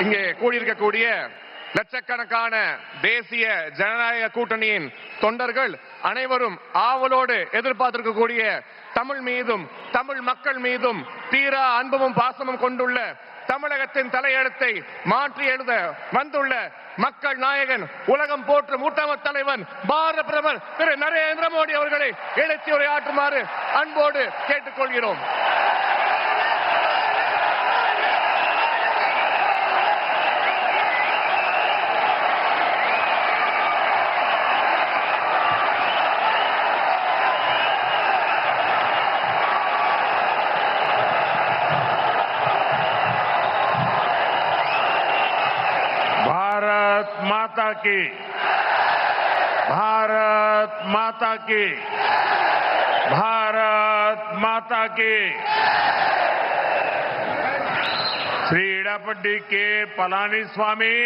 இங்கே கூடியிருக்கக்கூடிய லட்சக்கணக்கான தேசிய ஜனநாயக கூட்டணியின் தொண்டர்கள் அனைவரும் ஆவலோடு எதிர்பார்த்திருக்கக்கூடிய தமிழ் மீதும் தமிழ் மக்கள் மீதும் தீரா அன்பும் பாசமும் கொண்டுள்ள தமிழகத்தின் தலையெழுத்தை மாற்றி எழுத வந்துள்ள மக்கள் நாயகன் உலகம் போற்றும் உத்தம தலைவன் பாரத பிரதமர் திரு நரேந்திர மோடி அவர்களை எழுச்சி உரையாற்றுமாறு அன்போடு கேட்டுக்கொள்கிறோம். भारत माता की, भारत माता की, भारत माता की। Shri Edappadi K Palaniswami,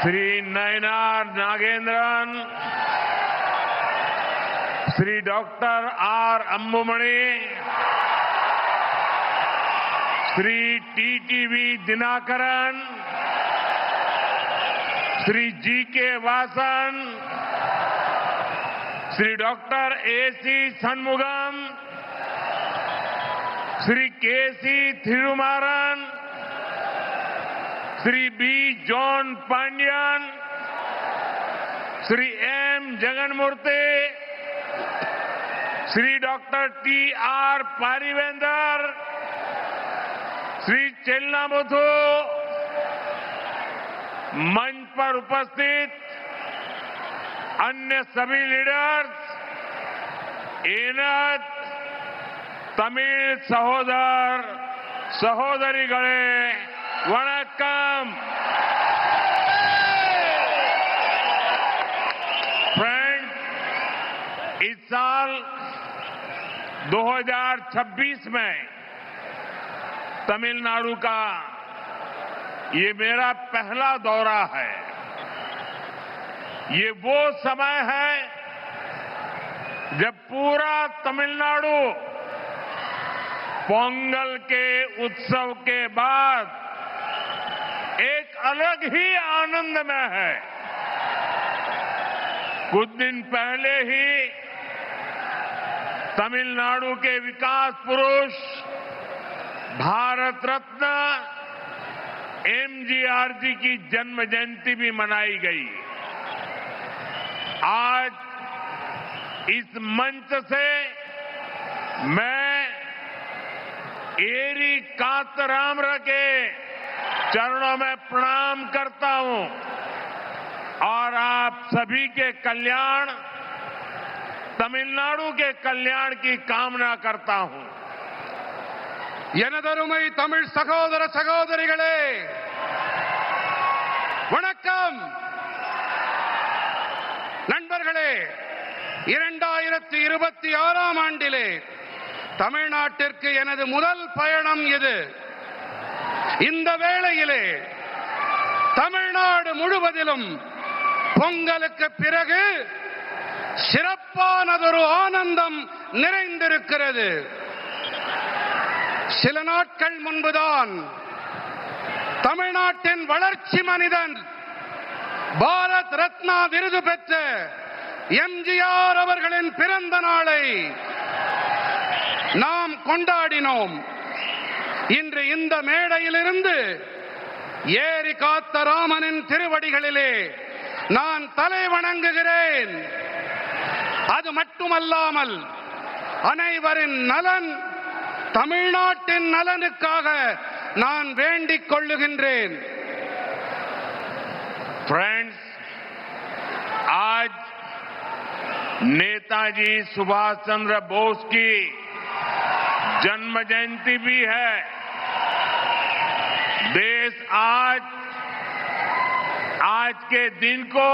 Shri Nainar Nagendran, Shri doctor R Anbumani, Shri TTV Dhinakaran, Shri G K Vasan, Shri doctor AC Shanmugam, Shri KC Thirumaran, Shri B John Pandian, Shri M Jaganmoorthy, Shri doctor T R Parivendhar, Shri Chellamuthu, मंच पर उपस्थित अन्य सभी लीडर्स, एनत तमिल सहोदर सहोदरीगळे वणक्कम। फ्रेंड्स, इस साल 2026 में तमिलनाडु का ये मेरा पहला दौरा है। ये वो समय है जब पूरा तमिलनाडु पोंगल के उत्सव के बाद एक अलग ही आनंद में है। कुछ दिन पहले ही तमिलनाडु के विकास पुरुष भारत रत्न एमजीआर जी की जन्म जयंती भी मनाई गई। आज इस मंच से मैं एरी कांतरामर के चरणों में प्रणाम करता हूं और आप सभी के कल्याण, तमिलनाडु के कल्याण की कामना करता हूं। எனதருமை தமிழ் சகோதர சகோதரிகளே, வணக்கம். நண்பர்களே, 2026ஆம் ஆண்டிலே தமிழ்நாட்டிற்கு எனது முதல் பயணம் இது. இந்த வேளையிலே தமிழ்நாடு முழுவதிலும் பொங்கலுக்கு பிறகு சிறப்பானதொரு ஆனந்தம் நிறைந்திருக்கிறது. சில நாட்கள் முன்புதான் தமிழ்நாட்டின் வளர்ச்சி மனிதன், பாரத் ரத்னா விருது பெற்ற எம்ஜிஆர் அவர்களின் பிறந்த நாளை நாம் கொண்டாடினோம். இன்று இந்த மேடையிலிருந்து ஏரி காத்த ராமனின் திருவடிகளிலே நான் தலை வணங்குகிறேன். அது மட்டுமல்லாமல் அனைவரின் நலன், தமிழ்நாட்டின் நலனுக்காக நான் வேண்டிக் கொள்ளுகின்றேன். फ्रेंड्स, आज नेताजी सुभाष चंद्र बोस की जन्म जयंती भी है। देश आज के दिन को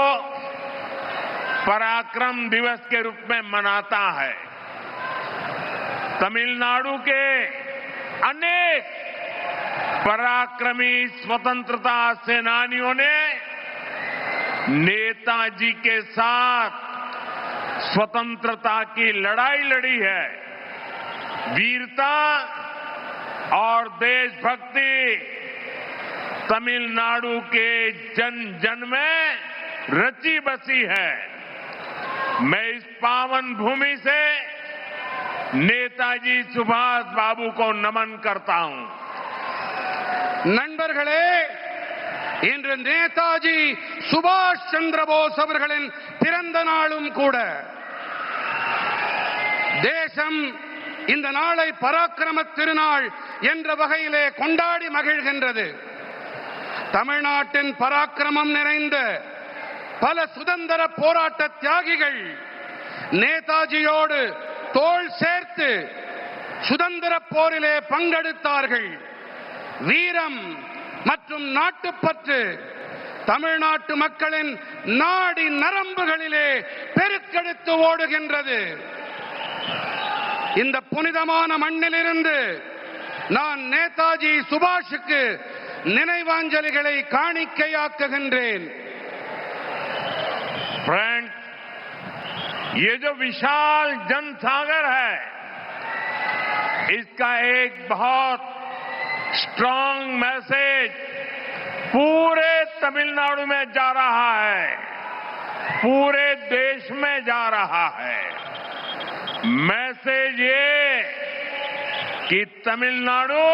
पराक्रम दिवस के रूप में मनाता है। तमिलनाडु के अनेक पराक्रमी स्वतंत्रता सेनानियों ने नेताजी के साथ स्वतंत्रता की लड़ाई लड़ी है। वीरता और देशभक्ति तमिलनाडु के जन जन में रची बसी है। मैं इस पावन भूमि से नेताजी सुभाष बाबू को नमन करता हूं। நண்பர்களே, இன்று நேதாஜி சுபாஷ் சந்திர போஸ் அவர்களின் பிறந்த நாளும் கூட. தேசம் இந்த நாளை பராக்கிரம திருநாள் என்ற வகையிலே கொண்டாடி மகிழ்கின்றது. தமிழ்நாட்டின் பராக்கிரமம் நிறைந்த பல சுதந்திர போராட்ட தியாகிகள் நேதாஜியோடு தோள் சேர்த்து சுதந்திர போரிலே பங்கெடுத்தார்கள். வீரம் மற்றும் நாட்டுப்பற்று தமிழ்நாட்டு மக்களின் நாடி நரம்புகளிலே பெருக்கெடுத்து ஓடுகின்றது. இந்த புனிதமான மண்ணிலிருந்து நான் நேதாஜி சுபாஷுக்கு நினைவாஞ்சலிகளை காணிக்கையாக்குகின்றேன். फ्रेंड, ये जो विशाल जनसागर है, इसका एक बहुत स्ट्रांग मैसेज पूरे तमिलनाडु में जा रहा है, पूरे देश में जा रहा है। मैसेज ये कि तमिलनाडु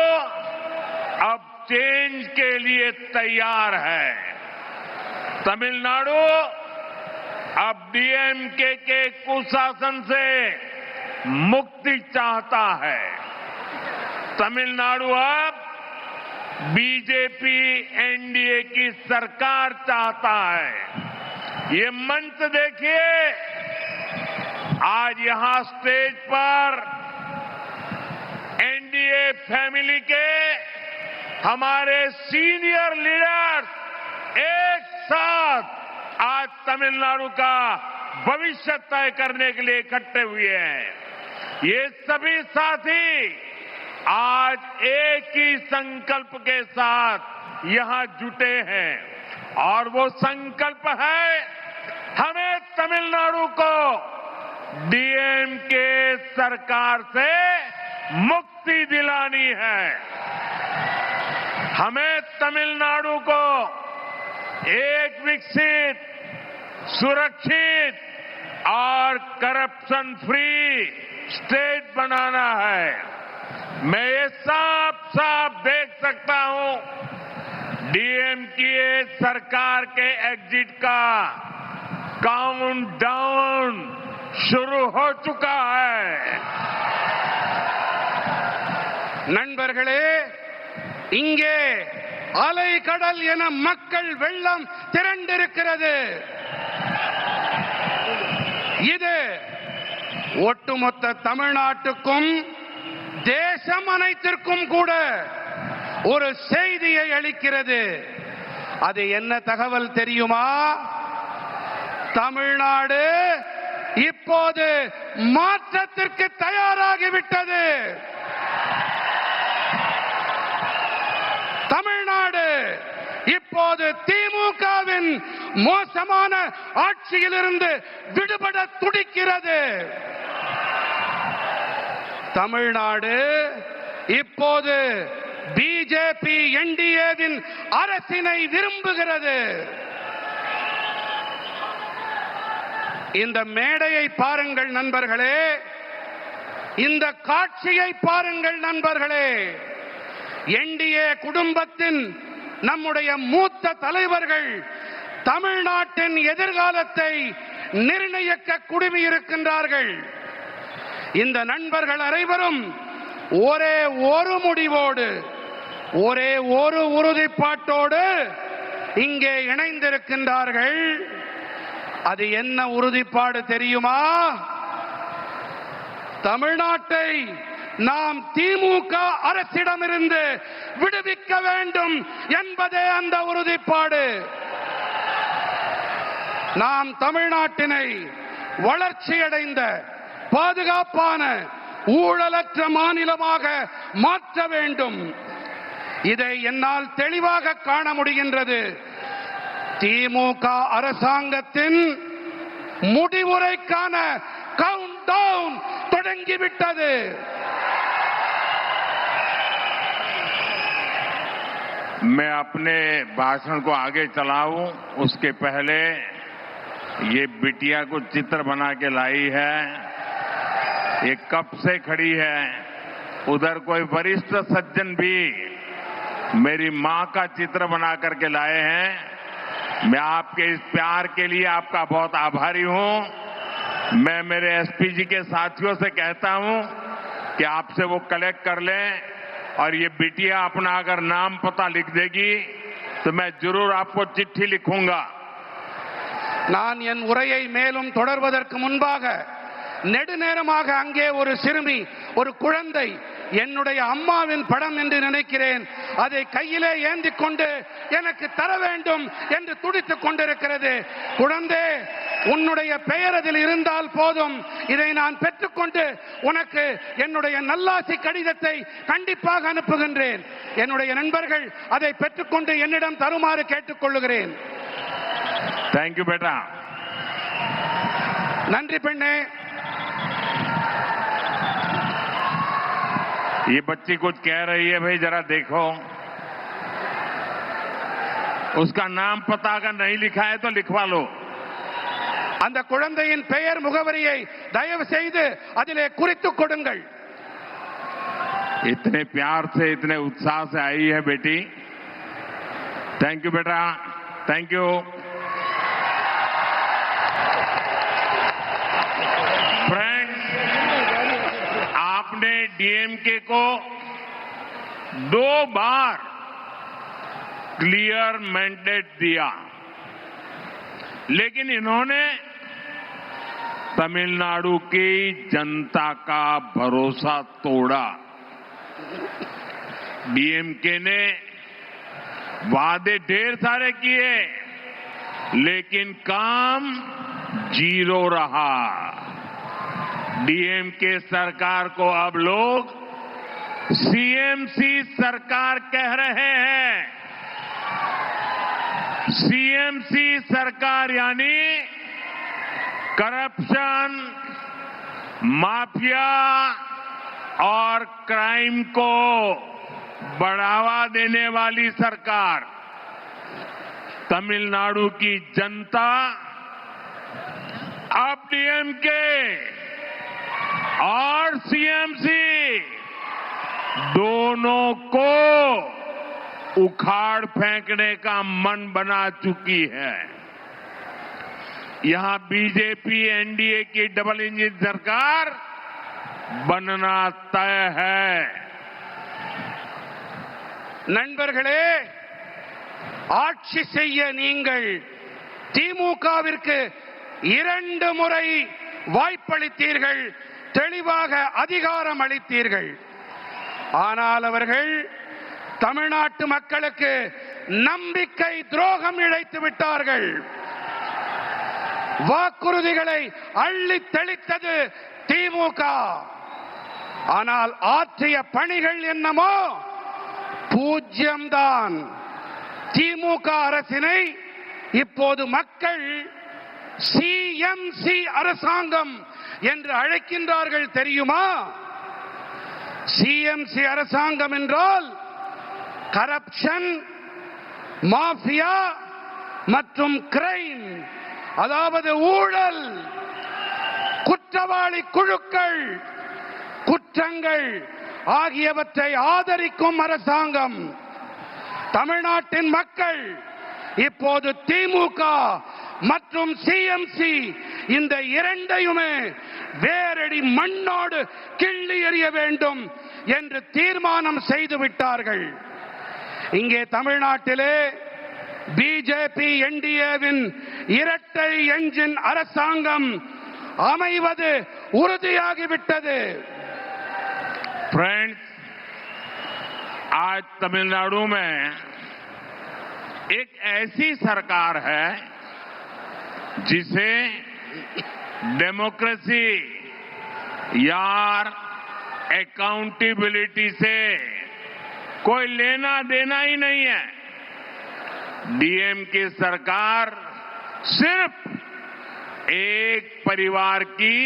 अब चेंज के लिए तैयार है। तमिलनाडु अब डीएमके के कुशासन से मुक्ति चाहता है। तमिलनाडु अब बीजेपी एनडीए की सरकार चाहता है। ये मंच देखिए, आज यहां स्टेज पर एनडीए फैमिली के हमारे सीनियर लीडर्स एक साथ आज तमिलनाडु का भविष्य तय करने के लिए इकट्ठे हुए हैं। ये सभी साथी आज एक ही संकल्प के साथ यहां जुटे हैं और वो संकल्प है, हमें तमिलनाडु को डीएमके सरकार से मुक्ति दिलानी है। हमें तमिलनाडु को एक विकसित, सुरक्षित और करप्शन फ्री स्टेट बनाना है। मैं ये साफ साफ देख सकता हूं, डीएमके सरकार के एग्जिट का काउंटडाउन शुरू हो चुका है। நண்பர்களே, இங்கே அலை கடல் என மக்கள் வெள்ளம் திரண்டிருக்கிறது. இது ஒட்டுமொத்த தமிழ்நாட்டுக்கும் தேசம் அனைத்திற்கும் கூட ஒரு செய்தியை அளிக்கிறது. அது என்ன தகவல் தெரியுமா? தமிழ்நாடு இப்போது மாற்றத்திற்கு தயாராகிவிட்டது. தமிழ்நாடு இப்போது திமுகவின் மோசமான ஆட்சியிலிருந்து விடுபட துடிக்கிறது. தமிழ்நாடு இப்போது பிஜேபி என்டிஏவின் அரசினை விரும்புகிறது. இந்த மேடையை பாருங்கள் நண்பர்களே, இந்த காட்சியை பாருங்கள் நண்பர்களே. என்டிஏ குடும்பத்தின் நம்முடைய மூத்த தலைவர்கள் தமிழ்நாட்டின் எதிர்காலத்தை நிர்ணயிக்க குழுமியிருக்கின்றார்கள். இந்த நண்பர்கள் அனைவரும் ஒரே ஒரு முடிவோடு, ஒரே ஒரு உறுதிப்பாட்டோடு இங்கே இணைந்திருக்கின்றார்கள். அது என்ன உறுதிப்பாடு தெரியுமா? தமிழ்நாட்டை நாம் திமுக அரசிடமிருந்து விடுவிக்க வேண்டும் என்பதே அந்த உறுதிப்பாடு. நாம் தமிழ்நாட்டினை வளர்ச்சியடைந்த, பாதுகாப்பான, ஊழலற்ற மாநிலமாக மாற்ற வேண்டும். இதை என்னால் தெளிவாக காண முடிகின்றது. திமுக அரசாங்கத்தின் முடிவுரைக்கான கவுண்ட் டவுன் தொடங்கிவிட்டது. मैं अपने भाषण को आगे चलाऊं उसके पहले ये बिटिया को चित्र बना के लाई है, ये कब से खड़ी है। उधर कोई वरिष्ठ सज्जन भी मेरी मां का चित्र बना करके लाए हैं। मैं आपके इस प्यार के लिए आपका बहुत आभारी हूं। मैं मेरे एसपी जी के साथियों से कहता हूं कि आपसे वो कलेक्ट कर लें और ये बिटिया अपना अगर नाम पता लिख देगी तो मैं जरूर आपको चिट्ठी लिखूंगा। நான் என் உரையை மேலும் தொடர்வதற்கு முன்பாக நெடுநேரமாக அங்கே ஒரு சிறுமி, ஒரு குழந்தை என்னுடைய அம்மாவின் படம் என்று நினைக்கிறேன், அதை கையிலே ஏந்தி கொண்டு எனக்கு தர வேண்டும் என்று துடித்துக் கொண்டிருக்கிறது. குழந்தை, உன்னுடைய பெயர் அதில் இருந்தால் போதும், இதை நான் பெற்றுக்கொண்டு உனக்கு என்னுடைய நல்லாசி கடிதத்தை கண்டிப்பாக அனுப்புகின்றேன். என்னுடைய நண்பர்கள் அதை பெற்றுக்கொண்டு என்னிடம் தருமாறு கேட்டுக்கொள்கிறேன். थैंक यू बेटा। நன்றி பெண்ணே. ये बच्ची कुछ कह रही है, भाई जरा देखो। उसका नाम पता अगर नहीं लिखा है तो लिखवा लो। அந்த குழந்தையின் பெயர் முகவரியை தயவு செய்து அதிலே குறித்துக் கொடுங்கள். इतने प्यार से, इतने उत्साह से आई है बेटी। थैंक यू बेटा, थैंक यू। फ्रेंड्स, आपने डीएमके को 2 बार क्लियर मैंडेट दिया, लेकिन इन्होंने तमिलनाडु की जनता का भरोसा तोड़ा। डीएमके ने वादे ढेर सारे किए, लेकिन काम जीरो रहा। डीएमके सरकार को अब लोग सीएमसी सरकार कह रहे हैं। सीएमसी सरकार यानी करप्शन, माफिया और क्राइम को बढ़ावा देने वाली सरकार। तमिलनाडु की जनता अब डीएमके और सीएमसी दोनों को उखाड़ फेंकने का मन बना चुकी है। यहां बीजेपी एनडीए की डबल इंजन सरकार बनना तय है। நண்பர்களே, ஆட்சி செய்ய நீங்கள் திமுகவிற்கு 2 முறை வாய்ப்பளித்தீர்கள், தெளிவாக அதிகாரம் அளித்தீர்கள். ஆனால் அவர்கள் தமிழ்நாட்டு மக்களுக்கு நம்பிக்கை துரோகம் இழைத்து விட்டார்கள். வாக்குறுதிகளை அள்ளி தெளித்தது திமுக. ஆனால் ஆற்றிய பணிகள் என்னமோ பூஜ்யம்தான். திமுக அரசினை இப்போது மக்கள் சிஎம்சி அரசாங்கம் என்று அழைக்கின்றார்கள், தெரியுமா? சிஎம்சி அரசாங்கம் என்றால் கரப்ஷன், மாஃபியா மற்றும் கிரைம், அதாவது ஊழல், குற்றவாளி குழுக்கள், குற்றங்கள் ஆகியவற்றை ஆதரிக்கும் அரசாங்கம். தமிழ்நாட்டின் மக்கள் இப்போது திமுக மற்றும் சிஎம்சி இந்த இரண்டையுமே வேரடி மண்ணோடு கிள்ளி எறிய வேண்டும் என்று தீர்மானம் செய்து விட்டார்கள். இங்கே தமிழ்நாட்டிலே பிஜேபி என்டிஏவின் இரட்டை என்ஜின் அரசாங்கம் அமைவது உறுதியாகிவிட்டது. फ्रेंड्स, आज तमिलनाडु में एक ऐसी सरकार है जिसे डेमोक्रेसी या अकाउंटेबिलिटी से कोई लेना देना ही नहीं है। डीएमके सरकार सिर्फ एक परिवार की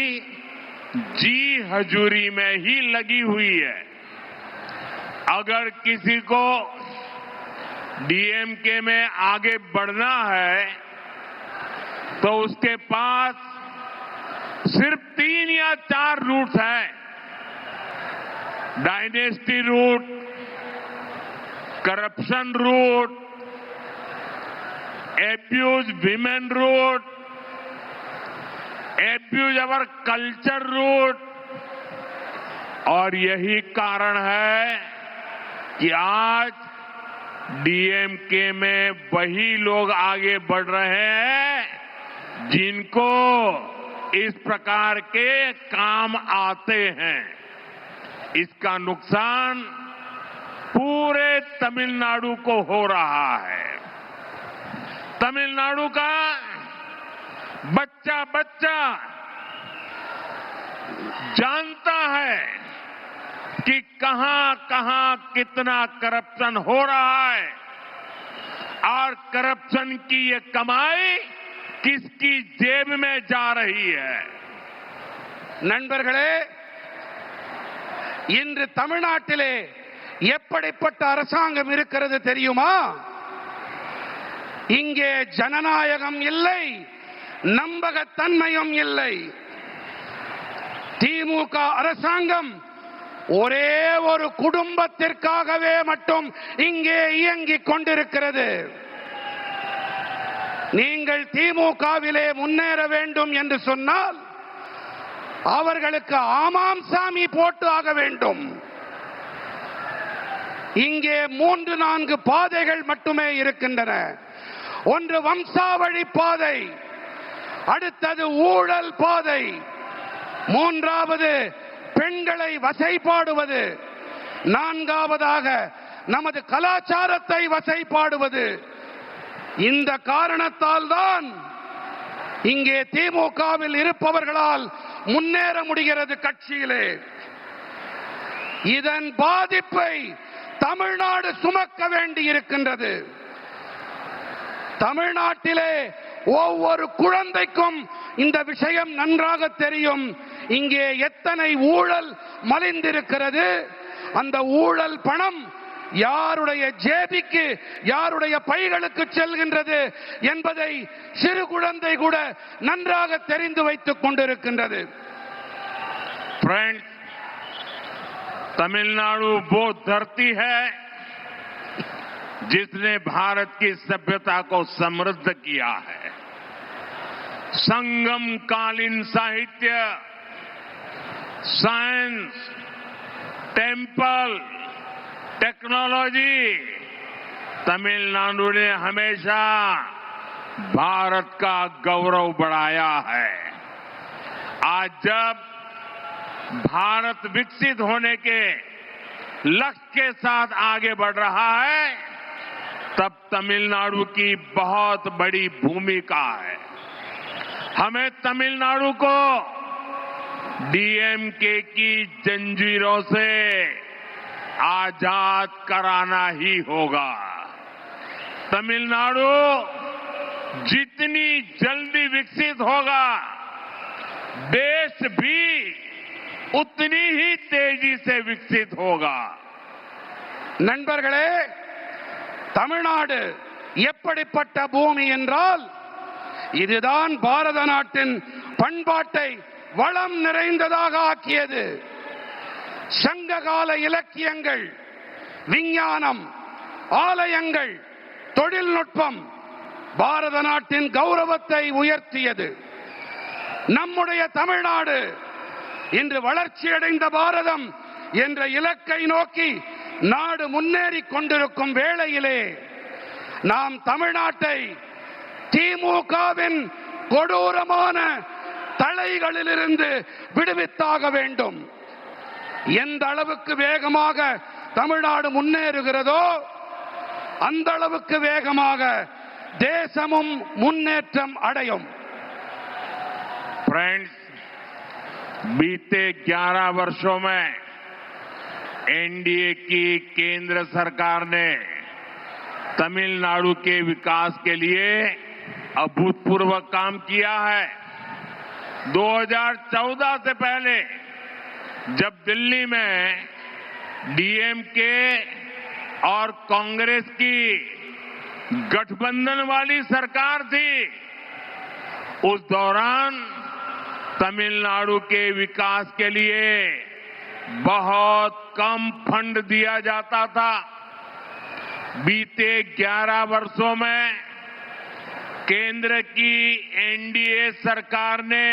जी हजूरी में ही लगी हुई है। अगर किसी को डीएमके में आगे बढ़ना है तो उसके पास सिर्फ 3 या 4 रूट हैं। Dynasty root, corruption root, abuse women root, abuse our culture root. और यही कारण है कि आज डीएमके में वही लोग आगे बढ़ रहे हैं जिनको इस प्रकार के काम आते हैं। इसका नुकसान पूरे तमिलनाडु को हो रहा है। तमिलनाडु का बच्चा बच्चा जानता है कि कहां कहां कितना करप्शन हो रहा है और करप्शन की ये कमाई किसकी जेब में जा रही है। நண்பர்களே, இன்று தமிழ்நாட்டிலே எப்படிப்பட்ட அரசாங்கம் இருக்கிறது தெரியுமா? இங்கே ஜனநாயகம் இல்லை, நம்பகத்தன்மையும் இல்லை. திமுக அரசாங்கம் ஒரே ஒரு குடும்பத்திற்காகவே மட்டும் இங்கே இயங்கிக் கொண்டிருக்கிறது. நீங்கள் திமுகவிலே முன்னேற வேண்டும் என்று சொன்னால் அவர்களுக்கு ஆமாம் சாமி போட்டு ஆக வேண்டும். இங்கே 3-4 பாதைகள் மட்டுமே இருக்கின்றன. ஒன்று வம்சாவழி பாதை, அடுத்தது ஊழல் பாதை, மூன்றாவது பெண்களை வசைபாடுவது, நான்காவதாக நமது கலாச்சாரத்தை வசைபாடுவது. இந்த காரணத்தால் தான் இங்கே திமுகவில் இருப்பவர்களால் முன்னேற முடிகிறது கட்சியிலே. இதன் பாதிப்பை தமிழ்நாடு சுமக்க வேண்டி இருக்கின்றது. தமிழ்நாட்டிலே ஒவ்வொரு குழந்தைக்கும் இந்த விஷயம் நன்றாக தெரியும். இங்கே எத்தனை ஊழல் மலிந்திருக்கிறது, அந்த ஊழல் பணம் யாருடைய ஜேபிக்கு, யாருடைய பைகளுக்கு செல்கின்றது என்பதை சிறு குழந்தை கூட நன்றாக தெரிந்து வைத்துக் கொண்டிருக்கின்றது. फ्रेंड्स, तमिलनाडु वो धरती है जिसने भारत की सभ्यता को समृद्ध किया है। संगम कालीन साहित्य, साइंस, टेम्पल, टेक्नोलॉजी, तमिलनाडु ने हमेशा भारत का गौरव बढ़ाया है। आज जब भारत विकसित होने के लक्ष्य के साथ आगे बढ़ रहा है, तब तमिलनाडु की बहुत बड़ी भूमिका है। हमें तमिलनाडु को डीएमके की जंजीरों से आजाद कराना ही होगा। तमिलनाडु जितनी जल्दी विकसित होगा, देश भी उतनी ही तेजी से विकसित होगा। நண்பர்களே, தமிழ்நாடு எப்படிப்பட்ட பூமி என்றால், இதுதான் பாரத நாட்டின் பண்பாட்டை வளம் நிறைந்ததாக ஆக்கியது. சங்ககால இலக்கியங்கள், விஞ்ஞானம், ஆலயங்கள், தொழில்நுட்பம் பாரத நாட்டின் கௌரவத்தை உயர்த்தியது. நம்முடைய தமிழ்நாடு இன்று வளர்ச்சியடைந்த பாரதம் என்ற இலக்கை நோக்கி நாடு முன்னேறி கொண்டிருக்கும் வேளையிலே நாம் தமிழ்நாட்டை திமுகவின் கொடூரமான தலைகளிலிருந்து விடுவித்தாக வேண்டும். எந்த அளவுக்கு வேகமாக தமிழ்நாடு முன்னேறுகிறதோ அந்த அளவுக்கு வேகமாக தேசமும் முன்னேற்றம் அடையும். फ्रेंड्स, बीते 11 वर्षों में एनडीए की केंद्र सरकार ने तमिलनाडु के विकास के लिए अभूतपूर्व काम किया है। 2014 से पहले जब दिल्ली में डीएमके और कांग्रेस की गठबंधन वाली सरकार थी, उस दौरान तमिलनाडु के विकास के लिए बहुत कम फंड दिया जाता था। बीते 11 वर्षों में केंद्र की एनडीए सरकार ने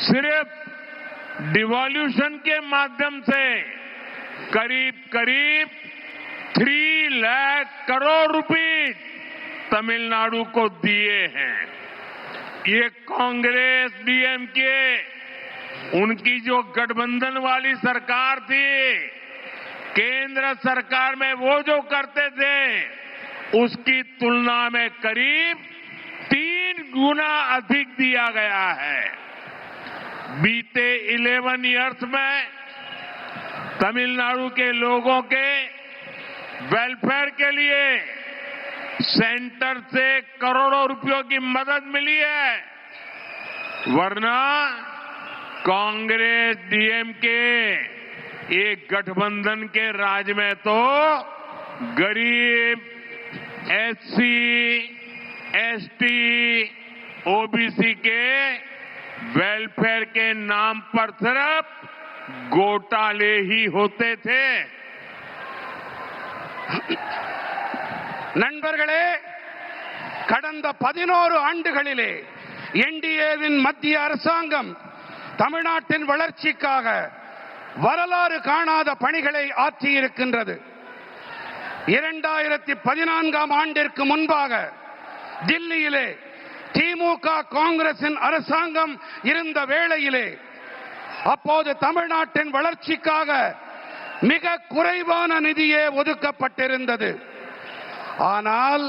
सिर्फ डिवॉल्यूशन के माध्यम से करीब 3 लाख करोड़ रुपए तमिलनाडु को दिए हैं। ये कांग्रेस डीएमके उनकी जो गठबंधन वाली सरकार थी, केंद्र सरकार में वो जो करते थे उसकी तुलना में करीब 3 गुना अधिक दिया गया है। बीते 11 इयर्स में तमिलनाडु के लोगों के वेलफेयर के लिए सेंटर से करोड़ों रुपयों की मदद मिली है, वरना कांग्रेस डीएमके एक गठबंधन के राज में तो गरीब, एससी, एसटी, ओबीसी के वेलफेयर के नाम पर सिर्फ घोटाले ही होते थे। நண்பர்களே, கடந்த 11 ஆண்டுகளிலே என்டிஏவின் மத்திய அரசாங்கம் தமிழ்நாட்டின் வளர்ச்சிக்காக வரலாறு காணாத பணிகளை ஆற்றியிருக்கின்றது. 2014ஆம் ஆண்டிற்கு முன்பாக தில்லியிலே திமுக காங்கிரசின் அரசாங்கம் இருந்த வேளையிலே அப்போது தமிழ்நாட்டின் வளர்ச்சிக்காக மிக குறைவான நிதியே ஒதுக்கப்பட்டிருந்தது. ஆனால்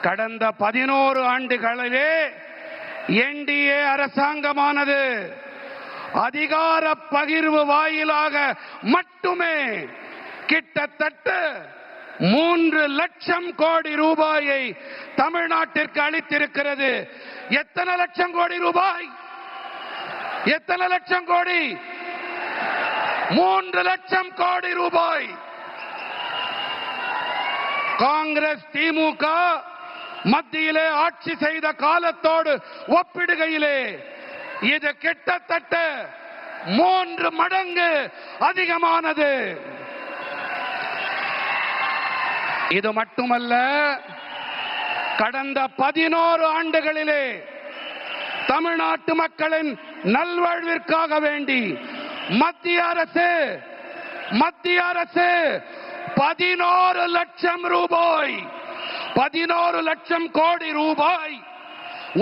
கடந்த 11 ஆண்டுகளிலே என்டிஏ அரசாங்கமானது அதிகார பகிர்வு வாயிலாக மட்டுமே கிட்டத்தட்ட 3 லட்சம் கோடி ரூபாயை தமிழ்நாட்டிற்கு அளித்திருக்கிறது. எத்தனை லட்சம் கோடி ரூபாய்? எத்தனை லட்சம் கோடி? 3 லட்சம் கோடி ரூபாய். காங்கிரஸ் திமுக மத்தியிலே ஆட்சி செய்த காலத்தோடு ஒப்பிடுகையிலே இது கிட்டத்தட்ட 3 மடங்கு அதிகமானது. இது மட்டுமல்ல, கடந்த 11 ஆண்டுகளிலே தமிழ்நாட்டு மக்களின் நல்வாழ்விற்காக வேண்டி மத்திய அரசு 11 லட்சம் ரூபாய் 11 லட்சம் கோடி ரூபாய்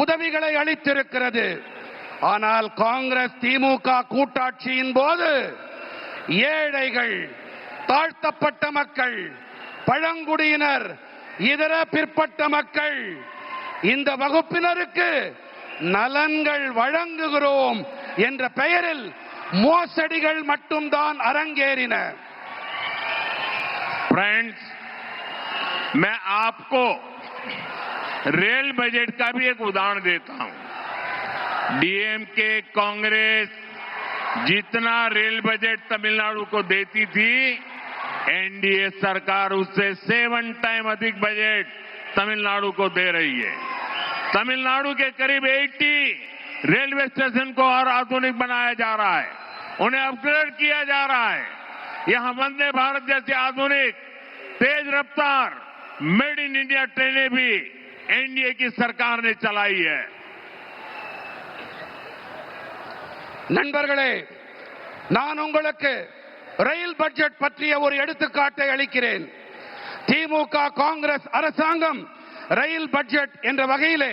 உதவிகளை அளித்திருக்கிறது. ஆனால் காங்கிரஸ் திமுக கூட்டாட்சியின் போது ஏழைகள், தாழ்த்தப்பட்ட மக்கள், பழங்குடியினர், இதர பிற்பட்ட மக்கள், இந்த வகுப்பினருக்கு நலன்கள் வழங்குகிறோம் என்ற பெயரில் மோசடிகள் மட்டும்தான் அரங்கேறின. फ्रेंड्स, मैं आपको रेल बजट का भी एक उदाहरण देता हूं। डीएमके कांग्रेस जितना रेल बजट तमिलनाडु को देती थी, एनडीए सरकार उससे 7 टाइम अधिक बजट तमिलनाडु को दे रही है। तमिलनाडु के करीब 80 रेलवे स्टेशन को और आधुनिक बनाया जा रहा है, उन्हें अपग्रेड किया जा रहा है। यहां वंदे भारत जैसी आधुनिक तेज रफ्तार मेड इन इंडिया ट्रेनें भी एनडीए की सरकार ने चलाई है। நண்பர்களே, நான் உங்களுக்கு ரயில் பட்ஜெட் பற்றிய ஒரு எடுத்துக்காட்டை அளிக்கிறேன். திமுக காங்கிரஸ் அரசாங்கம் ரயில் பட்ஜெட் என்ற வகையிலே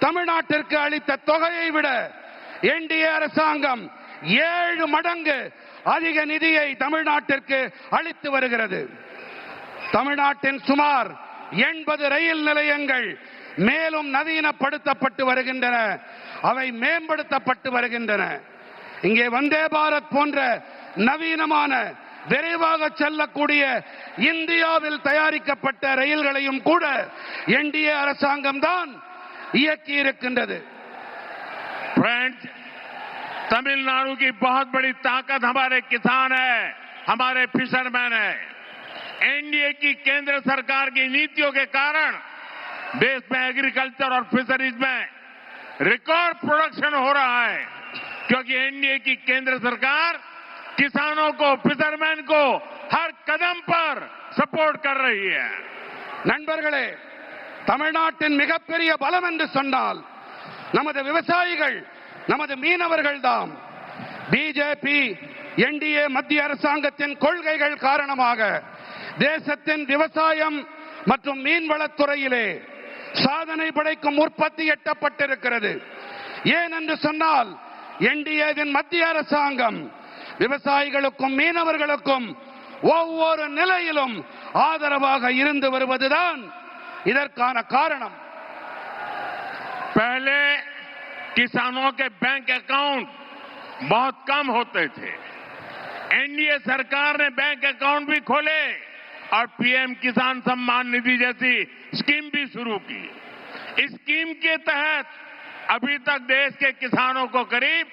தமிழ்நாட்டிற்கு அளித்த தொகையை விட என்டிஏ அரசாங்கம் 7 மடங்கு அதிக நிதியை தமிழ்நாட்டிற்கு அளித்து வருகிறது. தமிழ்நாட்டின் சுமார் 80 ரயில் நிலையங்கள் மேலும் நவீனப்படுத்தப்பட்டு வருகின்றன, அவை மேம்படுத்தப்பட்டு வருகின்றன. இங்கே வந்தே பாரத் போன்ற நவீனமான விரைவாக செல்லக்கூடிய இந்தியாவில் தயாரிக்கப்பட்ட ரயில்களையும் கூட என்டிஏ அரசாங்கம் தான் இயக்கி இருக்கின்றது. फ्रेंड्स, तमिलनाडु की बहुत बड़ी ताकत हमारे किसान है, हमारे फिशरमैन है। एनडीए की केंद्र सरकार की नीतियों के कारण देश में एग्रीकल्चर और फिशरीज में रिकॉर्ड प्रोडक्शन हो रहा है, क्योंकि एनडीए की केंद्र सरकार किसानों को, फिशरमैन को हर कदम पर सपोर्ट कर रही है. நண்பர்களே, தமிழ்நாட்டின் மிகப்பெரிய பலம் என்று சொன்னால் நமது விவசாயிகள், நமது மீனவர்கள் தான். பிஜேபி என்டிஏ மத்திய அரசாங்கத்தின் கொள்கைகள் காரணமாக தேசத்தின் விவசாயம் மற்றும் மீன்வளத்துறையிலே சாதனை படைக்கும் உற்பத்தி எட்டப்பட்டிருக்கிறது. ஏன் என்று சொன்னால் என்டிஏவின் மத்திய அரசாங்கம் விவசாயிகளுக்கும் மீனவர்களுக்கும் ஒவ்வொரு நிலையிலும் ஆதரவாக இருந்து வருவதுதான் இதற்கான காரணம். पहले किसानों के बैंक अकाउंट बहुत कम होते थे. एनडीए सरकार ने बैंक अकाउंट भी खोले और पीएम किसान सम्मान निधि जैसी स्कीम भी शुरू की. इस स्कीम के तहत अभी तक देश के किसानों को करीब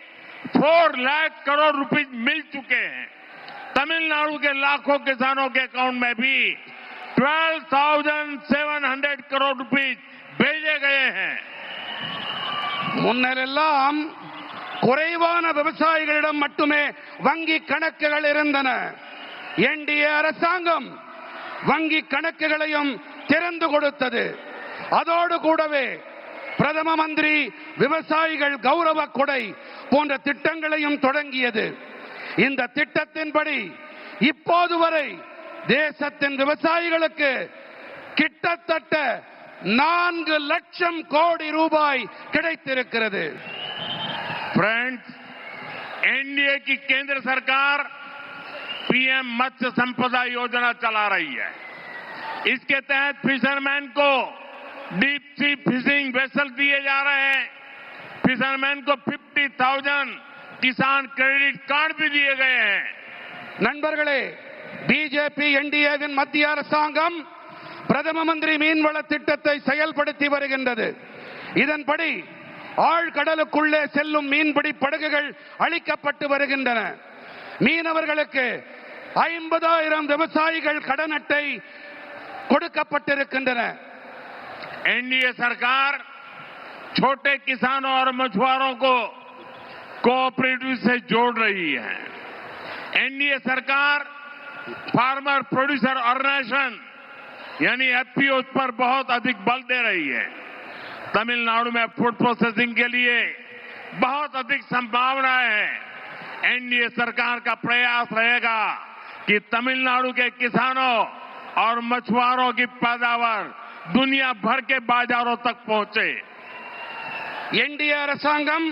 4 लाख करोड़ रुपए मिल चुके हैं. तमिलनाडु के लाखों किसानों के अकाउंट में भी 12,700 करोड़ रुपए भेजे गए हैं. முன்னெல்லாம் குறைவான விவசாயிகளிடம் மட்டுமே வங்கி கணக்குகள் இருந்தன. என்டிஏ அரசாங்கம் வங்கி கணக்குகளையும் திறந்து கொடுத்தது. அதோடு கூடவே பிரதம மந்திரி விவசாயிகள் கௌரவ கொடை போன்ற திட்டங்களையும் தொடங்கியது. இந்த திட்டத்தின்படி இப்போது வரை தேசத்தின் விவசாயிகளுக்கு கிட்டத்தட்ட 4 லட்சம் கோடி ரூபாய் கிடைத்திருக்கிறது. फ्रेंड्स, एनडीए की केंद्र सरकार पीएम मत्स्य संपदा योजना चला रही है. इसके तहत फिशरमैन को डीप सी फिशिंग वेसल दिए जा रहे हैं. फिशरमैन को 50,000 किसान क्रेडिट कार्ड भी दिए गए हैं. நண்பர்களே, பிஜேபி என்டிஏவின் மத்திய அரசாங்கம் பிரதம மந்திரி மீன்வள திட்டத்தை செயல்படுத்தி வருகின்றது. இதன்படி ஆழ்கடலுக்குள்ளே செல்லும் மீன்பிடி படகுகள் அளிக்கப்பட்டு வருகின்றன. மீனவர்களுக்கு 50,000 விவசாயிகள் கடன் அட்டை கொடுக்கப்பட்டிருக்கின்றன. एनडीए सरकार छोटे किसानों और मछुआरों को कोऑपरेटिव से जोड़ रही है. एनडीए सरकार फार्मर प्रोड्यूसर ऑर्गेनाइजेशन यानी एफपीओ पर बहुत अधिक बल दे रही है. तमिलनाडु में फूड प्रोसेसिंग के लिए बहुत अधिक संभावनाएं हैं. एनडीए सरकार का प्रयास रहेगा कि तमिलनाडु के किसानों और मछुआरों की पैदावार दुनिया भर के बाजारों तक पहुंचे. என்டிஏ அரசாங்கம்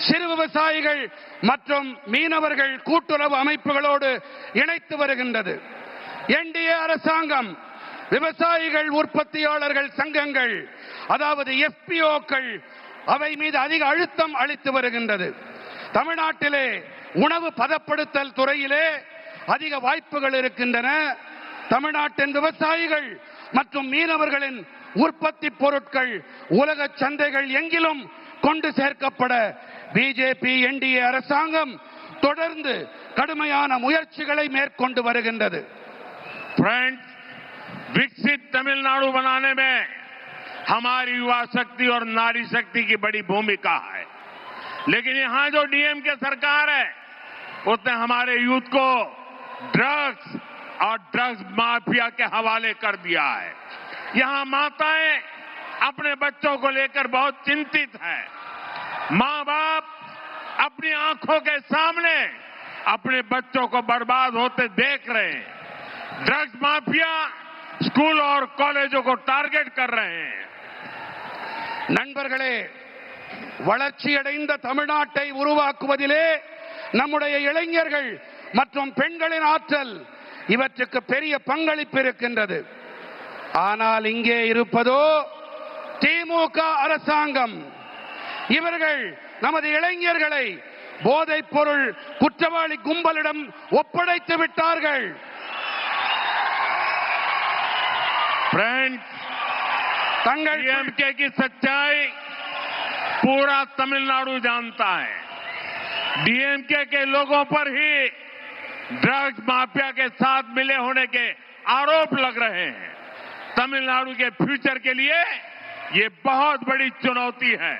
சிறு விவசாயிகள் மற்றும் மீனவர்கள் கூட்டுறவு அமைப்புகளோடு இணைத்து வருகின்றது. என்டிஏ அரசாங்கம் விவசாயிகள் உற்பத்தியாளர்கள் சங்கங்கள், அதாவது எஃபிஓக்கள், அவை மீது அதிக அழுத்தம் அளித்து வருகின்றது. தமிழ்நாட்டிலே உணவு பதப்படுத்தல் துறையிலே அதிக வாய்ப்புகள் இருக்கின்றன. தமிழ்நாட்டின் விவசாயிகள் மற்றும் மீனவர்களின் உற்பத்தி பொருட்கள் உலக சந்தைகள் எங்கிலும் கொண்டு சேர்க்கப்பட பிஜேபி என்டிஏ அரசாங்கம் தொடர்ந்து கடுமையான முயற்சிகளை மேற்கொண்டு வருகின்றது. फ्रेंड्स, विकसित तमिलनाडु बनाने में हमारी युवा शक्ति और नारी शक्ति की बड़ी भूमिका है. लेकिन यहां जो डीएमके सरकार है उसने हमारे यूथ को ड्रग्स और ड्रग्स माफिया के हवाले कर दिया है. यहां माताएं अपने बच्चों को लेकर बहुत चिंतित हैं. मां बाप अपनी आंखों के सामने अपने बच्चों को बर्बाद होते देख रहे हैं. ड्रग्स माफिया स्कूल और कॉलेजों को टारगेट कर रहे हैं. நண்பர்களே, வளர்ச்சியடைந்த தமிழ்நாட்டை உருவாக்குவதிலே நம்முடைய இளைஞர்கள் மற்றும் பெண்களின் ஆற்றல் இவற்றுக்கு பெரிய பங்களிப்பு இருக்கின்றது. ஆனால் இங்கே இருப்பதோ திமுக அரசாங்கம். இவர்கள் நமது இளைஞர்களை போதைப் பொருள் குற்றவாளி கும்பலிடம் ஒப்படைத்து விட்டார்கள். फ्रेंड्स, डीएमके की सच्चाई पूरा तमिलनाडु जानता है. डीएमके के लोगों पर ही ड्रग्स माफिया के साथ मिले होने के आरोप लग रहे हैं। तमिलनाडु के फ्यूचर के लिए ये बहुत बड़ी चुनौती है।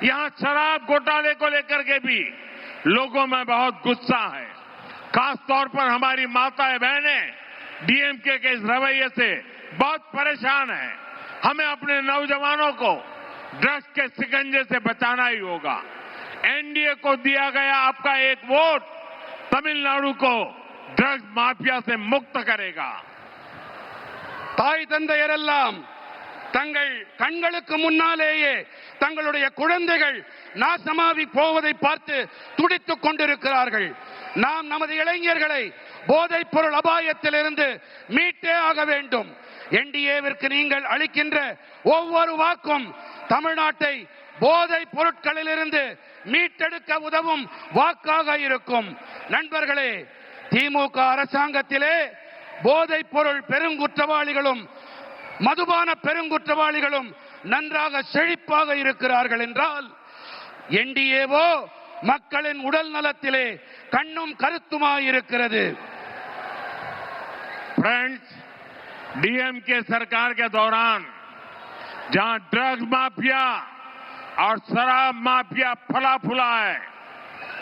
यहां शराब घोटाले को लेकर के भी लोगों में बहुत गुस्सा है। खास तौर पर हमारी माताएं बहनें डीएमके के इस रवैये से बहुत परेशान हैं। हमें अपने नौजवानों को ड्रग्स के शिकंजे से बचाना ही होगा। एनडीए को दिया गया आपका एक वोट तमिलनाडु को ड्रग्स माफिया से मुक्त करेगा। தாய் தந்தையரெல்லாம் தங்கள் கண்களுக்கு முன்னாலேயே தங்களுடைய குழந்தைகள் நாசமாகி போவதை பார்த்து துடித்துக் கொண்டிருக்கிறார்கள். நாம் நமது இளைஞர்களை போதைப் பொருள் அபாயத்திலிருந்து மீட்டே ஆக வேண்டும். என்டிஏவிற்கு நீங்கள் அளிக்கின்ற ஒவ்வொரு வாக்கும் தமிழ்நாட்டை போதைப் பொருட்களிலிருந்து மீட்டெடுக்க உதவும் வாக்காக இருக்கும். நண்பர்களே, திமுக அரசாங்கத்திலே போதைப் பொருள் பெருங்குற்றவாளிகளும் மதுபான பெருங்குற்றவாளிகளும் நன்றாக செழிப்பாக இருக்கிறார்கள் என்றால் என்டிஏவோ மக்களின் உடல் நலத்திலே கண்ணும் கருத்துமாய் இருக்கிறது. फ्रेंड्स, डीएमके सरकार के दौरान जहां ड्रग्स माफिया और शराब माफिया फला फूला है,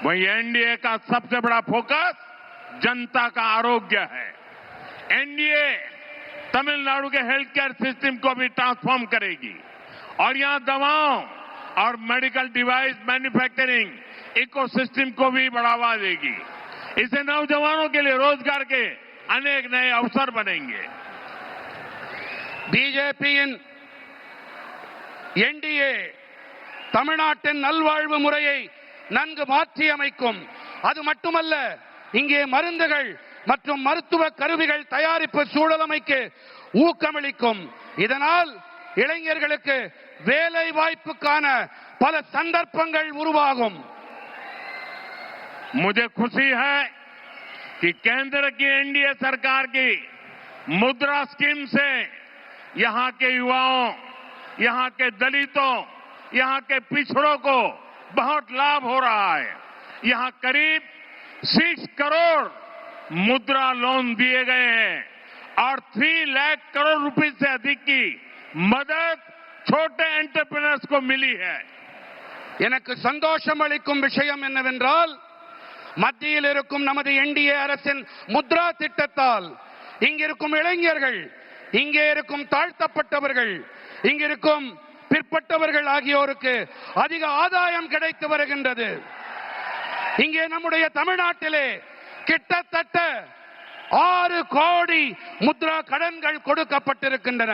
वहीं एनडीए का सबसे बड़ा फोकस जनता का आरोग्य है। एनडीए तमिलनाडु के हेल्थ केयर सिस्टम को भी ट्रांसफॉर्म करेगी और यहां दवाओं और मेडिकल डिवाइस मैन्युफैक्चरिंग इकोसिस्टम को भी बढ़ावा देगी। इससे नौजवानों के लिए रोजगार के अनेक नए अवसर बनेंगे। பிஜேபியின் என்டிஏ தமிழ்நாட்டின் நல்வாழ்வு முறையை நன்கு மாற்றி அமைக்கும். அது மட்டுமல்ல, இங்கே மருந்துகள் மற்றும் மருத்துவ கருவிகள் தயாரிப்பு சூழலமைக்கு ஊக்கமளிக்கும். இதனால் இளைஞர்களுக்கு வேலை வாய்ப்புக்கான பல சந்தர்ப்பங்கள் உருவாகும். मुझे खुशी है कि केंद्र की एनडीए सरकार की मुद्रा स्कीम से यहां के युवाओं, यहां के दलितों, यहां के पिछड़ों को बहुत लाभ हो रहा है। यहां करीब 6 करोड़ मुद्रा लोन दिए गए हैं और 3 लाख करोड़ रुपए से अधिक की मदद छोटे एंटरप्रेन्योर्स को मिली है। எனக்கு சந்தோஷம் அளிக்கும் விஷயம் என்னவென்றால், மத்தியில் இருக்கும் நமது என்டிஏ அரசின் முத்ரா திட்டத்தால் இங்கிருக்கும் இளைஞர்கள், இங்கே இருக்கும் தாழ்த்தப்பட்டவர்கள், இங்கிருக்கும் பிற்பட்டவர்கள் ஆகியோருக்கு அதிக ஆதாயம் கிடைத்து வருகின்றது. இங்கே நம்முடைய தமிழ்நாட்டிலே கிட்டத்தட்ட 6 கோடி முத்ரா கடன்கள் கொடுக்கப்பட்டிருக்கின்றன.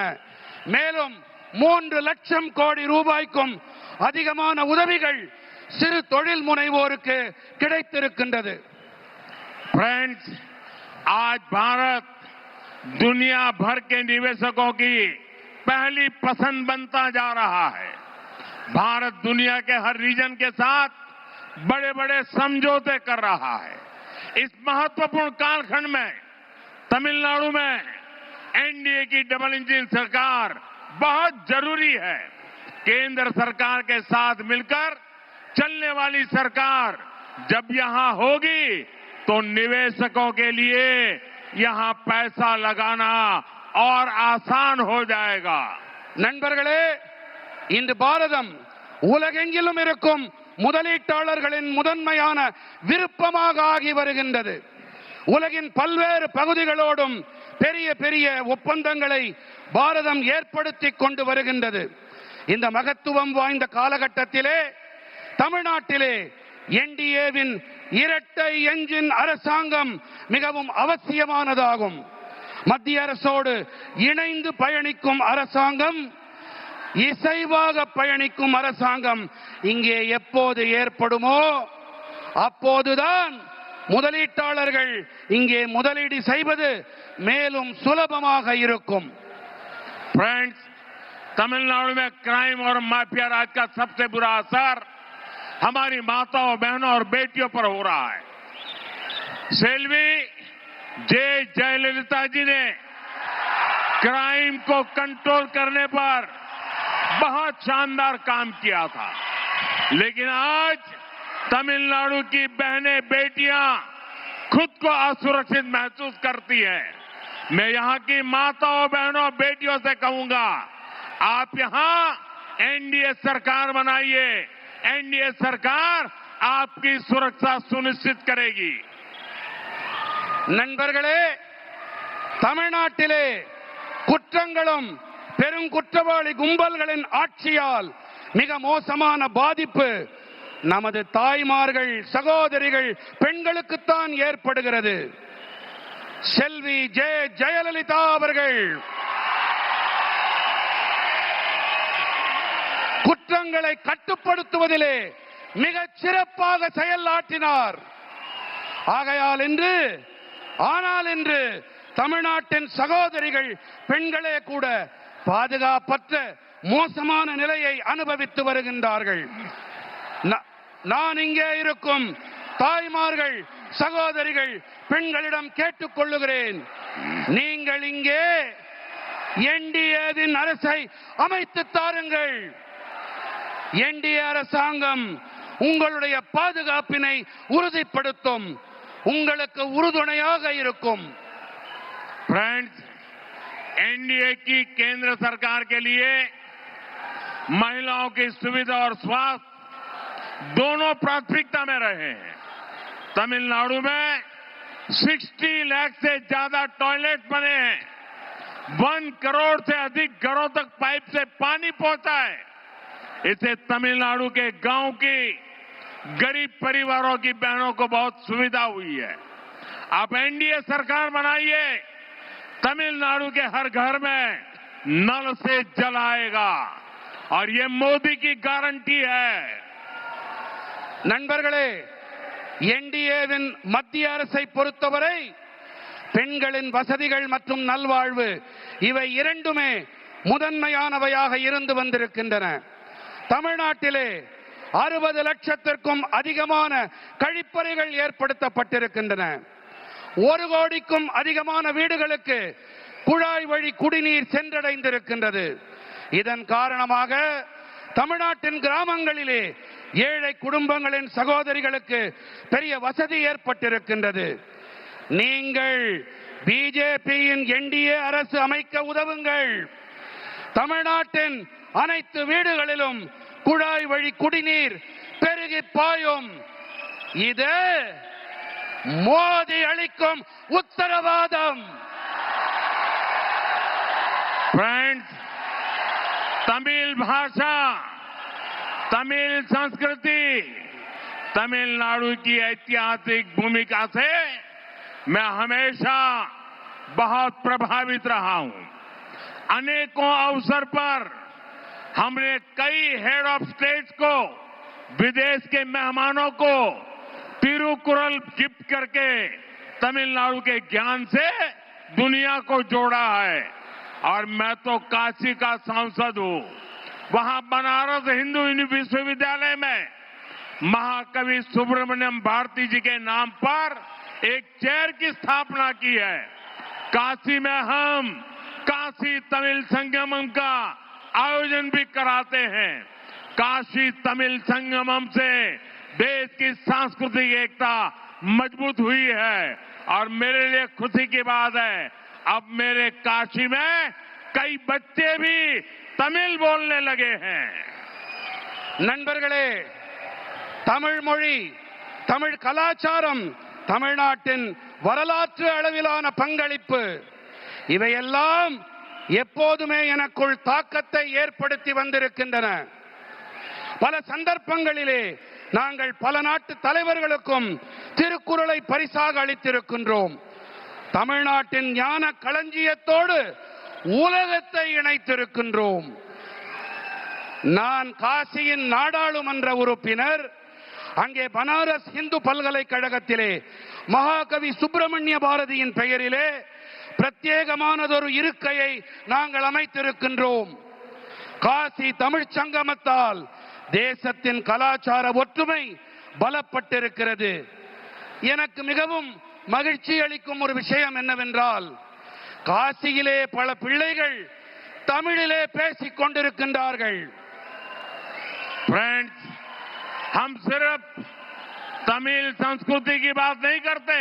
மேலும் 3 லட்சம் கோடி ரூபாய்க்கும் அதிகமான உதவிகள் சிறு தொழில் முனைவோருக்கு கிடைத்திருக்கின்றது. फ्रेंड्स, आज भारत दुनिया भर के निवेशकों की पहली पसंद बनता जा रहा है। भारत दुनिया के हर रीजन के साथ बड़े बड़े समझौते कर रहा है। इस महत्वपूर्ण कालखंड में तमिलनाडु में एनडीए की डबल इंजन सरकार बहुत जरूरी है। केंद्र सरकार के साथ मिलकर चलने वाली सरकार जब यहां होगी तो निवेशकों के लिए यहां पैसा लगाना और आसान हो जाएगा। நண்பர்களே, இன்று பாரதம் உலகெங்கிலும் இருக்கும் முதலீட்டாளர்களின் முதன்மையான விருப்பமாக ஆகி வருகின்றது. உலகின் பல்வேறு பகுதிகளோடும் பெரிய பெரிய ஒப்பந்தங்களை பாரதம் ஏற்படுத்திக் கொண்டு வருகின்றது. இந்த மகத்துவம் வாய்ந்த காலகட்டத்திலே தமிழ்நாட்டிலே என்டிஏவின் இரட்டை என்ஜின் அரசாங்கம் மிகவும் அவசியமானதாகும். மத்திய அரசோடு இணைந்து பயணிக்கும் அரசாங்கம், இசைவாக பயணிக்கும் அரசாங்கம் இங்கே எப்போது ஏற்படுமோ அப்போதுதான் முதலீட்டாளர்கள் இங்கே முதலீடு செய்வது மேலும் சுலபமாக இருக்கும். फ्रेंड्स, तमिलनाडु में क्राइम और माफिया राज का सबसे बुरा असर हमारी माताओं, बहनों और बेटियों पर हो रहा है। सेल्वी जयललिता जी ने क्राइम को कंट्रोल करने पर बहुत शानदार काम किया था, लेकिन आज तमिलनाडु की बहनें, बेटियां खुद को असुरक्षित महसूस करती हैं। मैं यहां की माताओं, बहनों, बेटियों से कहूंगा, आप यहां एनडीए सरकार बनाइए। एनडीए सरकार आपकी सुरक्षा सुनिश्चित करेगी। நண்பர்களே, தமிழ்நாட்டிலே குற்றங்களும் பெருங்குற்றவாளி கும்பல்களின் ஆட்சியால் மிக மோசமான பாதிப்பு நமது தாய்மார்கள், சகோதரிகள், பெண்களுக்குத்தான் ஏற்படுகிறது. செல்வி ஜெயலலிதா அவர்கள் குற்றங்களை கட்டுப்படுத்துவதிலே மிகச் சிறப்பாக செயலாற்றினார். ஆகையால் இன்று தமிழ்நாட்டின் சகோதரிகள், பெண்களே கூட பாதுகாப்பற்ற மோசமான நிலையை அனுபவித்து வருகின்றார்கள். நான் இங்கே இருக்கும் தாய்மார்கள், சகோதரிகள், பெண்களிடம் கேட்டுக்கொள்ளுகிறேன், நீங்கள் இங்கே என்டிஏவின் அரசை அமைத்து தாருங்கள். என்டிஏ அரசாங்கம் உங்களுடைய பாதுகாப்பினை உறுதிப்படுத்தும், உங்களுக்கு உறுதுணையாக இருக்கும். फ्रेंड्स, एनडीए की केंद्र सरकार के लिए महिलाओं की सुविधा और स्वास्थ्य दोनों प्राथमिकता में रहे हैं। तमिलनाडु में 60 लाख से ज्यादा टॉयलेट बने हैं। 1 करोड़ से अधिक घरों तक पाइप से पानी पहुंचा है। इससे तमिलनाडु के गांव की गरीब परिवारों की बहनों को बहुत सुविधा हुई है। आप एनडीए सरकार बनाइए, तमिलनाडु के हर घर में नल से जल आएगा और ये मोदी की गारंटी है। நண்பர்களே, என்டிஏவின் மத்திய அரசை பொறுத்தவரை பெண்களின் வசதிகள் மற்றும் நல்வாழ்வு இவை இரண்டுமே முதன்மையானவையாக இருந்து வந்திருக்கின்றன. தமிழ்நாட்டிலே 60 லட்சத்திற்கும் அதிகமான கழிப்பறைகள் ஏற்படுத்தப்பட்டிருக்கின்றன. 1 கோடிக்கும் அதிகமான வீடுகளுக்கு குழாய் வழி குடிநீர் சென்றடைந்திருக்கின்றது. இதன் காரணமாக தமிழ்நாட்டின் கிராமங்களிலே ஏழை குடும்பங்களின் சகோதரிகளுக்கு பெரிய வசதி ஏற்பட்டிருக்கின்றது. நீங்கள் பிஜேபியின் என்டிஏ அரசு அமைக்க உதவுங்கள். தமிழ்நாட்டின் அனைத்து வீடுகளிலும் குழாய் வழி குடிநீர் பெருகி பாயும். இது மோடி அளிக்கும் உத்தரவாதம். फ्रेंड्स, तमिल भाषा, तमिल संस्कृति, तमिलनाडु की ऐतिहासिक भूमिका से मैं हमेशा बहुत प्रभावित रहा हूं। अनेकों अवसर पर हमने कई हेड ऑफ स्टेट्स को, विदेश के मेहमानों को तिरुकुरल गिफ्ट करके तमिलनाडु के ज्ञान से दुनिया को जोड़ा है। और मैं तो काशी का सांसद हूं। वहां बनारस हिंदू विश्वविद्यालय में महाकवि सुब्रमण्यम भारती जी के नाम पर एक चेयर की स्थापना की है। काशी में हम काशी तमिल संगमम का आयोजन भी कराते हैं। काशी तमिल संगमम से देश की सांस्कृतिक एकता मजबूत हुई है और मेरे लिए खुशी की बात है, अब मेरे काशी में कई बच्चे भी तमिल बोलने लगे हैं। நண்பர்களே, தமிழ் மொழி, தமிழ் கலாச்சாரம், தமிழ்நாட்டின் வரலாற்று அளவிலான பங்களிப்பு இவையெல்லாம் எப்போதுமே எனக்குள் தாக்கத்தை ஏற்படுத்தி வந்திருக்கின்றன. பல சந்தர்ப்பங்களிலே நாங்கள் பல நாட்டு தலைவர்களுக்கும் திருக்குறளை பரிசாக அளித்திருக்கின்றோம். தமிழ்நாட்டின் ஞான களஞ்சியத்தோடு உலகத்தை இணைத்திருக்கின்றோம். நான் காசியின் நாடாளுமன்ற உறுப்பினர். அங்கே பனாரஸ் இந்து பல்கலைக்கழகத்திலே மகாகவி சுப்பிரமணிய பாரதியின் பெயரிலே பிரத்யேகமானதொரு இருக்கையை நாங்கள் அமைத்திருக்கின்றோம். காசி தமிழ்ச் சங்கமத்தால் தேசத்தின் கலாச்சார ஒற்றுமை பலப்பட்டிருக்கிறது. எனக்கு மிகவும் மகிழ்ச்சி அளிக்கும் ஒரு விஷயம் என்னவென்றால், காசியிலே பல பிள்ளைகள் தமிழிலே பேசிக் கொண்டிருக்கின்றார்கள். फ्रेंड्स, हम सिर्फ तमिल संस्कृति की बात नहीं करते,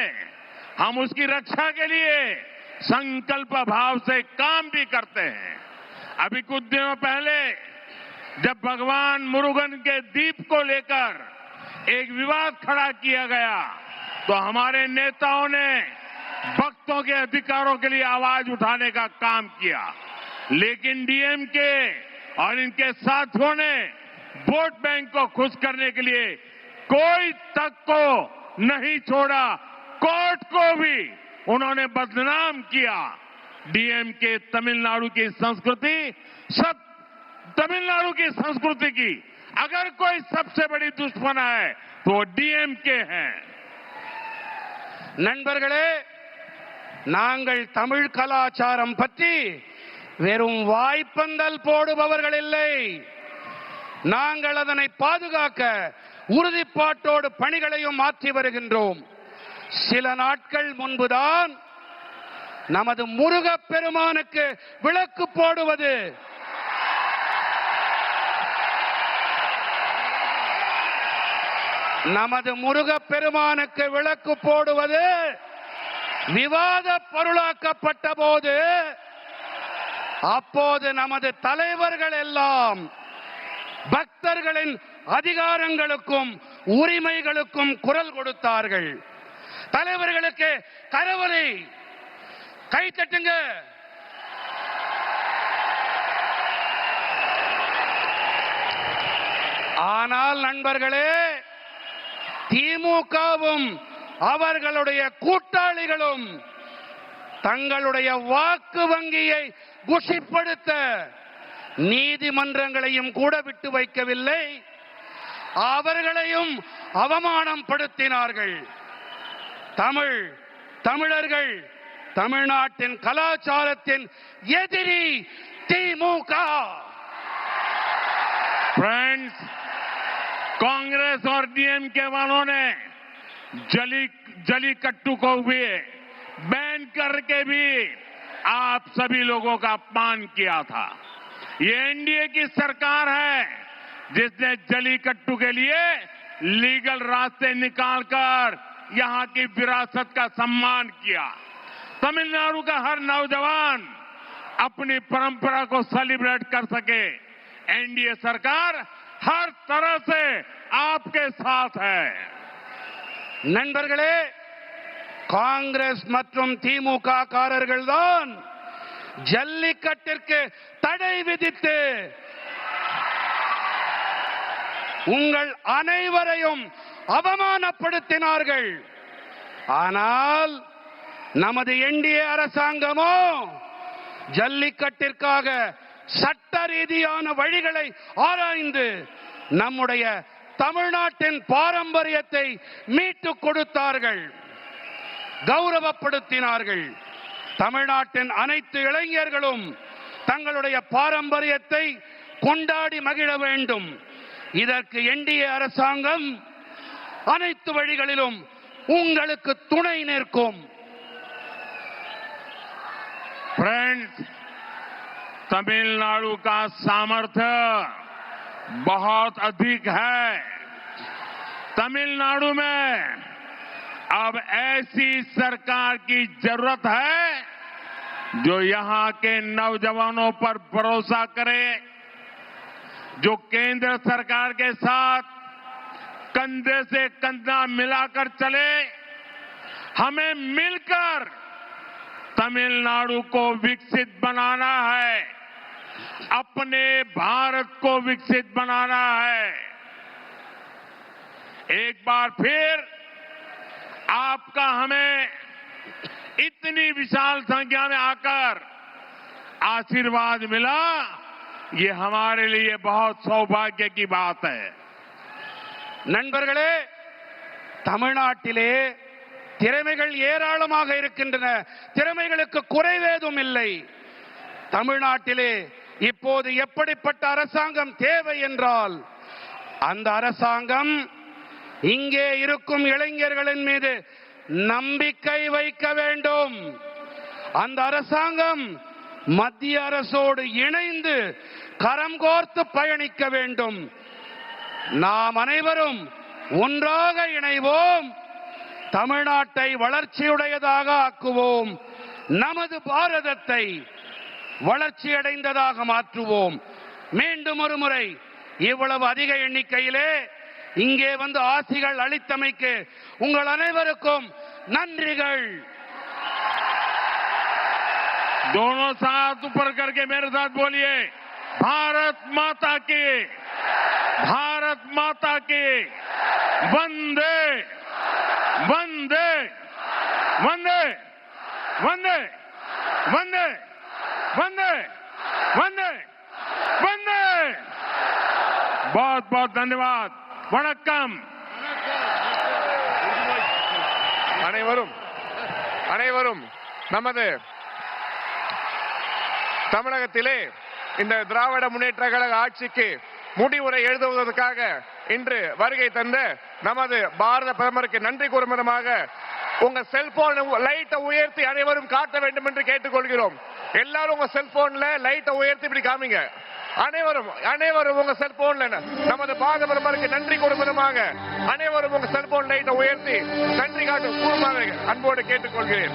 हम उसकी रक्षा के लिए संकल्प भाव से काम भी करते हैं। अभी कुछ दिनों पहले जब भगवान मुरुगन के द्वीप को लेकर एक विवाद खड़ा किया गया तो हमारे नेताओं ने भक्तों के अधिकारों के लिए आवाज उठाने का काम किया, लेकिन डीएमके और इनके साथियों ने वोट बैंक को खुश करने के लिए कोई तक को नहीं छोड़ा, कोर्ट को भी उन्होंने बदनाम किया। डीएमके तमिलनाडु की संस्कृति, सब तमिलनाडु की संस्कृति की अगर कोई सबसे बड़ी दुश्मन है तो वो डीएमके है। நண்பர்களே, நாங்கள் தமிழ் கலாச்சாரம் பற்றி வெறும் வாய்ப்பந்தல் போடுபவர்கள் இல்லை. நாங்கள் அதனை பாதுகாக்க உறுதிப்பாட்டோடு பணிகளையும் மாற்றி வருகின்றோம். சில நாட்கள் முன்புதான் நமது முருகப் பெருமானுக்கு விளக்கு போடுவது, நமது முருகப் பெருமானுக்கு விளக்கு போடுவது விவாத பொருளாக்கப்பட்ட போது அப்போது நமது தலைவர்கள் எல்லாம் பக்தர்களின் அதிகாரங்களுக்கும் உரிமைகளுக்கும் குரல் கொடுத்தார்கள். தலைவர்களுக்கு கரவொலி, கை தட்டுங்க. ஆனால் நண்பர்களே, திமுகவும் அவர்களுடைய கூட்டாளிகளும் தங்களுடைய வாக்கு வங்கியை குஷிப்படுத்த நீதிமன்றங்களையும் கூட விட்டு வைக்கவில்லை, அவர்களையும் அவமானம் படுத்தினார்கள். தமிழர்கள் தமிழ்நாட்டின் கலாச்சாரத்தின் எதிரி திமுக. फ्रेंड्स, कांग्रेस और डीएमके वालों ने जलीकट्टू को भी बैन करके भी आप सभी लोगों का अपमान किया था। ये एनडीए की सरकार है जिसने जलीकट्टू के लिए लीगल रास्ते निकालकर यहां की विरासत का सम्मान किया। तमिलनाडु का हर नौजवान अपनी परंपरा को सेलिब्रेट कर सके, एनडीए सरकार हर तरह से आपके साथ है। நண்பர்களே, காங்கிரஸ் மற்றும் திமுக காரர்கள் தான் ஜல்லிக்கட்டிற்கு தடை விதித்து உங்கள் அனைவரையும் அவமானப்படுத்தினார்கள். ஆனால் நமது என்டிஏ அரசாங்கமோ ஜல்லிக்கட்டிற்காக சட்ட ரீதியான வழிகளை ஆராய்ந்து நம்முடைய தமிழ்நாட்டின் பாரம்பரியத்தை மீட்டுக் கொடுத்தார்கள், கௌரவப்படுத்தினார்கள். தமிழ்நாட்டின் அனைத்து இளைஞர்களும் தங்களுடைய பாரம்பரியத்தை கொண்டாடி மகிழ வேண்டும். இதற்கு என்டிஏ அரசாங்கம் அனைத்து வழிகளிலும் உங்களுக்கு துணை நிற்கும். फ्रेंड्स, तमिलनाडु का सामर्थ्य बहुत अधिक है। तमिलनाडु में अब ऐसी सरकार की जरूरत है जो यहां के नौजवानों पर भरोसा करे, जो केंद्र सरकार के साथ कंधे से कंधा मिलाकर चले। हमें मिलकर तमिलनाडु को विकसित बनाना है, अपने भारत को विकसित बनाना है। एक बार फिर आपका हमें इतनी विशाल संख्या में आकर आशीर्वाद मिला, ये हमारे लिए बहुत सौभाग्य की बात है। நண்பர்களே, தமிழ்நாட்டிலே திறமைகள் ஏராளமாக இருக்கின்றன, திறமைகளுக்கு குறைவேதும் இல்லை. தமிழ்நாட்டிலே இப்போது எப்படிப்பட்ட அரசாங்கம் தேவை என்றால், அந்த அரசாங்கம் இங்கே இருக்கும் இளைஞர்களின் மீது நம்பிக்கை வைக்க வேண்டும். அந்த அரசாங்கம் மத்திய அரசோடு இணைந்து கரம் கோர்த்து பயணிக்க வேண்டும். நாம் அனைவரும் ஒன்றாக இணைவோம், தமிழ்நாட்டை வளர்ச்சியுடையதாக ஆக்குவோம். நமது பாரதத்தை வளர்ச்சியடைந்ததாக மாற்றுவோம். மீண்டும் ஒரு முறை இவ்வளவு அதிக எண்ணிக்கையிலே இங்கே வந்து ஆசிகள் அளித்தமைக்கு உங்கள் அனைவருக்கும் நன்றிகள். दोनों साथ ऊपर करके मेरे साथ बोलिए, भारत माता की, भारत माता की, वंदे वंदे वंदे वंदे वंदे वंदे वंदे वंदे. बहुत बहुत धन्यवाद. वणक्कम. அனைவரும் நமது தமிழகத்திலே இந்த திராவிட முன்னேற்ற கழக ஆட்சிக்கு முடிவுரை எழுதுவதற்காக இன்று வருகை தந்த நமது பாரத பிரதமருக்கு நன்றி கூறும் விதமாக உங்க செல்போன் லைட்டை உயர்த்தி அனைவரும் காட்ட வேண்டும் என்று கேட்டுக்கொள்கிறோம். எல்லாரும் உங்க செல்போன்ல லைட்டை உயர்த்தி இப்படி காமிங்க. அனைவரும் உங்க செல்போன்ல நமது பாரத பிரதமருக்கு நன்றி கூறும் விதமாக அனைவரும் உங்க செல்போன் லைட்டை உயர்த்தி நன்றி காட்டும் கூறுமாறு அன்போடு கேட்டுக்கொள்கிறேன்.